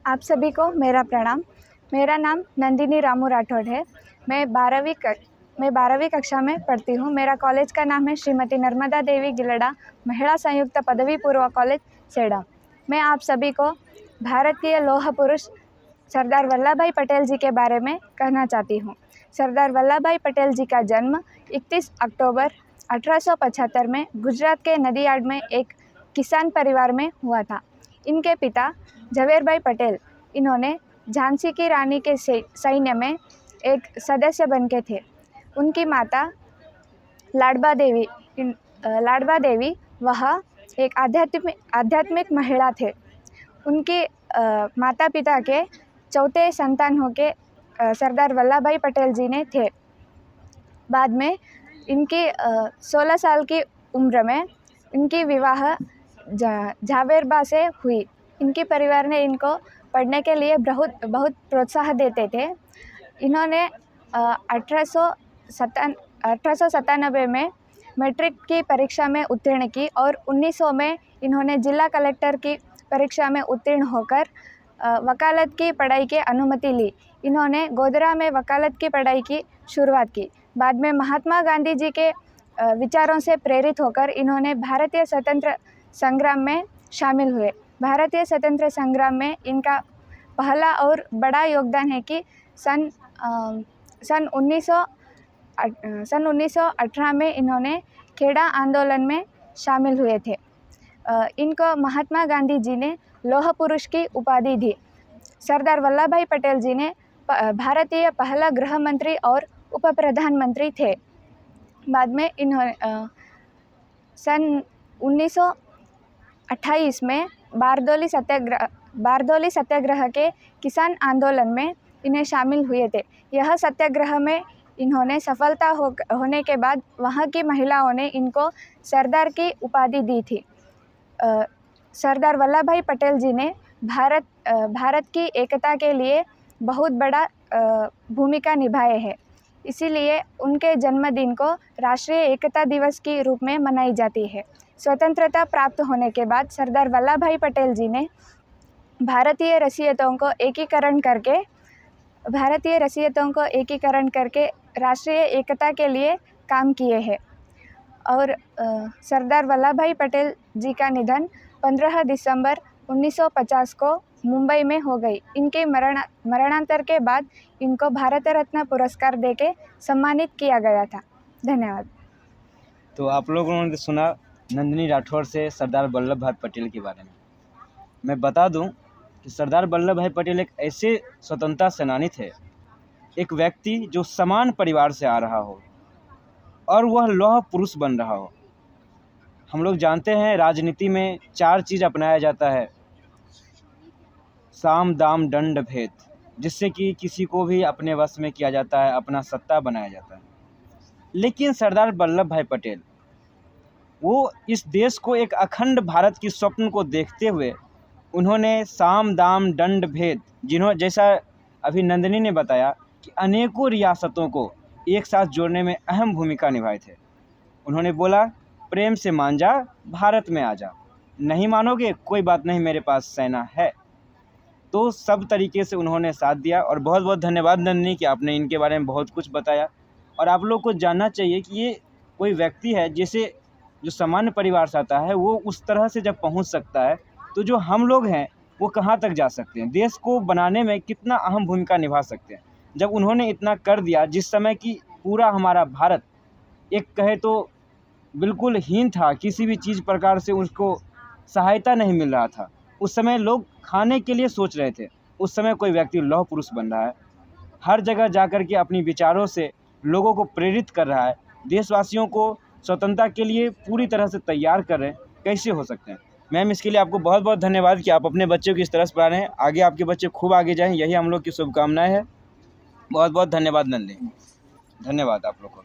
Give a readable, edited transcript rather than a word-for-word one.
आप सभी को मेरा प्रणाम। मेरा नाम नंदिनी रामू राठौड़ है। मैं 12वीं कक्षा में पढ़ती हूँ। मेरा कॉलेज का नाम है श्रीमती नर्मदा देवी गिलड़ा महिला संयुक्त पदवी पूर्व कॉलेज सेड़ा। मैं आप सभी को भारतीय लौह पुरुष सरदार वल्लभ भाई पटेल जी के बारे में कहना चाहती हूँ। सरदार वल्लभ भाई पटेल जी का जन्म 31 अक्टूबर 1875 में गुजरात के नदियाड में एक किसान परिवार में हुआ था। इनके पिता झवेरभाई पटेल, इन्होंने झांसी की रानी के सैन्य में एक सदस्य बन के थे। उनकी माता लाडबा देवी वह एक आध्यात्मिक महिला थे। उनके माता पिता के चौथे संतान होके सरदार वल्लभ भाई पटेल जी ने थे। बाद में इनकी 16 साल की उम्र में इनकी विवाह झावेरबा से हुई। इनके परिवार ने इनको पढ़ने के लिए बहुत प्रोत्साहन देते थे। इन्होंने 1897 में मैट्रिक की परीक्षा में उत्तीर्ण की और 1900 में इन्होंने जिला कलेक्टर की परीक्षा में उत्तीर्ण होकर वकालत की पढ़ाई की अनुमति ली। इन्होंने गोधरा में वकालत की पढ़ाई की शुरुआत की। बाद में महात्मा गांधी जी के विचारों से प्रेरित होकर इन्होंने भारतीय स्वतंत्र संग्राम में शामिल हुए। भारतीय स्वतंत्र संग्राम में इनका पहला और बड़ा योगदान है कि सन 1918 में इन्होंने खेड़ा आंदोलन में शामिल हुए थे। इनको महात्मा गांधी जी ने लौह पुरुष की उपाधि दी। सरदार वल्लभ भाई पटेल जी ने भारतीय पहला गृह मंत्री और उप प्रधानमंत्री थे। बाद में इन्होंने सन 1928 में बारदोली सत्याग्रह के किसान आंदोलन में इन्हें शामिल हुए थे। यह सत्याग्रह में इन्होंने सफलता होने के बाद वहाँ की महिलाओं ने इनको सरदार की उपाधि दी थी। सरदार वल्लभ भाई पटेल जी ने भारत की एकता के लिए बहुत बड़ा भूमिका निभाए है। इसीलिए उनके जन्मदिन को राष्ट्रीय एकता दिवस के रूप में मनाई जाती है। स्वतंत्रता प्राप्त होने के बाद सरदार वल्लभ भाई पटेल जी ने भारतीय रसियतों को एकीकरण करके राष्ट्रीय एकता के लिए काम किए हैं। और सरदार वल्लभ भाई पटेल जी का निधन 15 दिसंबर 1950 को मुंबई में हो गई। इनके मरणांतर के बाद इनको भारत रत्न पुरस्कार देके सम्मानित किया गया था। धन्यवाद। तो आप लोगों ने सुना नंदिनी राठौड़ से सरदार वल्लभ भाई पटेल के बारे में। मैं बता दूं कि सरदार वल्लभ भाई पटेल एक ऐसे स्वतंत्रता सेनानी थे, एक व्यक्ति जो समान परिवार से आ रहा हो और वह लौह पुरुष बन रहा हो। हम लोग जानते हैं राजनीति में 4 चीज़ अपनाया जाता है, साम दाम दंड भेद, जिससे कि किसी को भी अपने वश में किया जाता है, अपना सत्ता बनाया जाता है। लेकिन सरदार वल्लभ भाई पटेल वो इस देश को एक अखंड भारत की स्वप्न को देखते हुए उन्होंने साम दाम दंड भेद, जैसा अभी नंदिनी ने बताया कि अनेकों रियासतों को एक साथ जोड़ने में अहम भूमिका निभाए थे। उन्होंने बोला, प्रेम से मान जा, भारत में आ जा, नहीं मानोगे कोई बात नहीं, मेरे पास सेना है। तो सब तरीके से उन्होंने साथ दिया। और बहुत बहुत धन्यवाद नंदिनी कि आपने इनके बारे में बहुत कुछ बताया। और आप लोग को जानना चाहिए कि ये कोई व्यक्ति है जो सामान्य परिवार से आता है, वो उस तरह से जब पहुंच सकता है तो जो हम लोग हैं वो कहां तक जा सकते हैं, देश को बनाने में कितना अहम भूमिका निभा सकते हैं। जब उन्होंने इतना कर दिया, जिस समय कि पूरा हमारा भारत एक कहे तो बिल्कुल हीन था, किसी भी चीज़ प्रकार से उसको सहायता नहीं मिल रहा था, उस समय लोग खाने के लिए सोच रहे थे, उस समय कोई व्यक्ति लौह पुरुष बन रहा है, हर जगह जा कर के अपनी विचारों से लोगों को प्रेरित कर रहा है, देशवासियों को स्वतंत्रता के लिए पूरी तरह से तैयार कर रहे हैं। कैसे हो सकते हैं? मैम, इसके लिए आपको बहुत बहुत धन्यवाद कि आप अपने बच्चों को इस तरह से पढ़ा रहे हैं। आगे आपके बच्चे खूब आगे जाएं, यही हम लोग की शुभकामनाएं हैं। बहुत बहुत धन्यवाद नंदिनी। धन्यवाद आप लोग को।